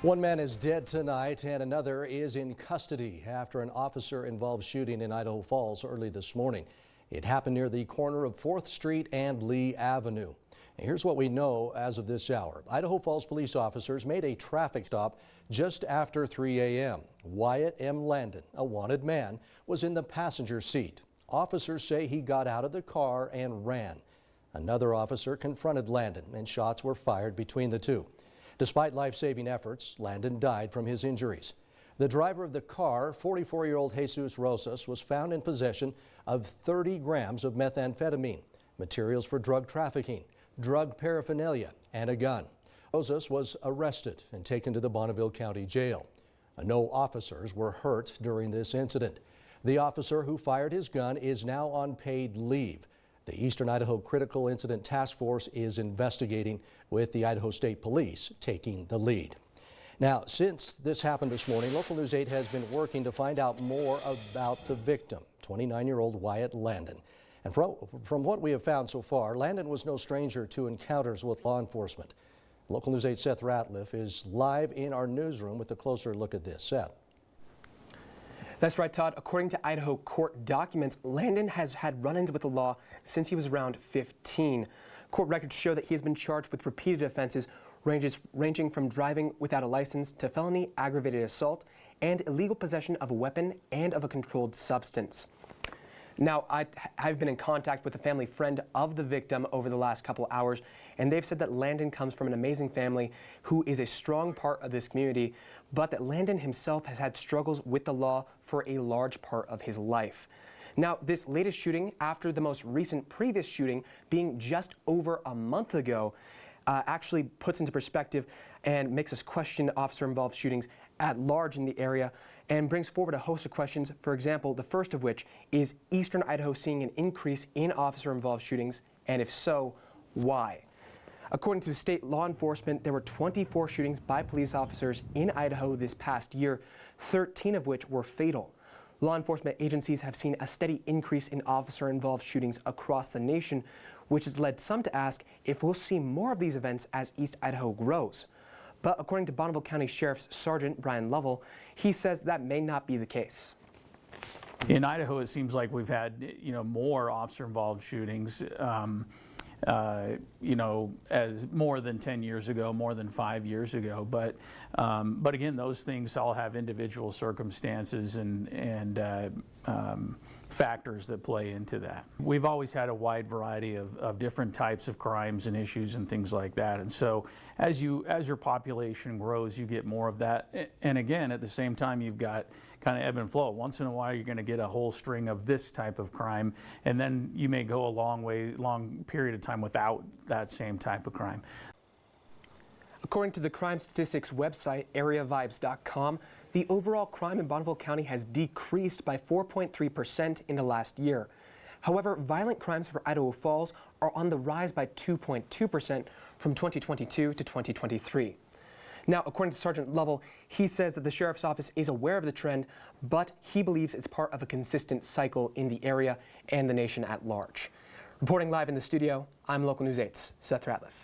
One man is dead tonight and another is in custody after an officer-involved shooting in Idaho Falls early this morning. It happened near the corner of 4th Street and Lee Avenue. And here's what we know as of this hour. Idaho Falls police officers made a traffic stop just after 3 a.m. Wyatt M. Landon, a wanted man, was in the passenger seat. Officers say he got out of the car and ran. Another officer confronted Landon and shots were fired between the two. Despite life-saving efforts, Landon died from his injuries. The driver of the car, 44-year-old Jesus Rosas, was found in possession of 30 grams of methamphetamine, materials for drug trafficking, drug paraphernalia, and a gun. Rosas was arrested and taken to the Bonneville County Jail. No officers were hurt during this incident. The officer who fired his gun is now on paid leave. The Eastern Idaho Critical Incident Task Force is investigating, with the Idaho State Police taking the lead. Now, since this happened this morning, Local News 8 has been working to find out more about the victim, 29-year-old Wyatt Landon. And from what we have found so far, Landon was no stranger to encounters with law enforcement. Local News 8's Seth Ratliff is live in our newsroom with a closer look at this. Seth. That's right, Todd. According to Idaho court documents, Landon has had run-ins with the law since he was around 15. Court records show that he has been charged with repeated offenses ranging from driving without a license to felony aggravated assault and illegal possession of a weapon and of a controlled substance. Now, I've been in contact with a family friend of the victim over the last couple hours, and they've said that Landon comes from an amazing family who is a strong part of this community, but that Landon himself has had struggles with the law for a large part of his life. Now, this latest shooting, after the most recent previous shooting being just over a month ago, actually puts into perspective and makes us question officer-involved shootings at large in the area and brings forward a host of questions. For example, the first of which is Eastern Idaho seeing an increase in officer-involved shootings, and if so, why? According to state law enforcement, there were 24 shootings by police officers in Idaho this past year, 13 of which were fatal. Law enforcement agencies have seen a steady increase in officer-involved shootings across the nation, which has led some to ask if we'll see more of these events as East Idaho grows. But according to Bonneville County Sheriff's Sergeant Brian Lovell, he says that may not be the case. In Idaho, it seems like we've had, more officer-involved shootings, as more than 10 years ago, more than 5 years ago. But again, those things all have individual circumstances and factors that play into that. We've always had a wide variety of different types of crimes and issues and things like that. And so as your population grows, you get more of that. And again, at the same time, you've got kind of ebb and flow. Once in a while, you're going to get a whole string of this type of crime, and then you may go a long period of time without that same type of crime. According to the crime statistics website, areavibes.com, the overall crime in Bonneville County has decreased by 4.3% in the last year. However, violent crimes for Idaho Falls are on the rise by 2.2% from 2022 to 2023. Now, according to Sergeant Lovell, he says that the Sheriff's Office is aware of the trend, but he believes it's part of a consistent cycle in the area and the nation at large. Reporting live in the studio, I'm Local News 8's Seth Ratliff.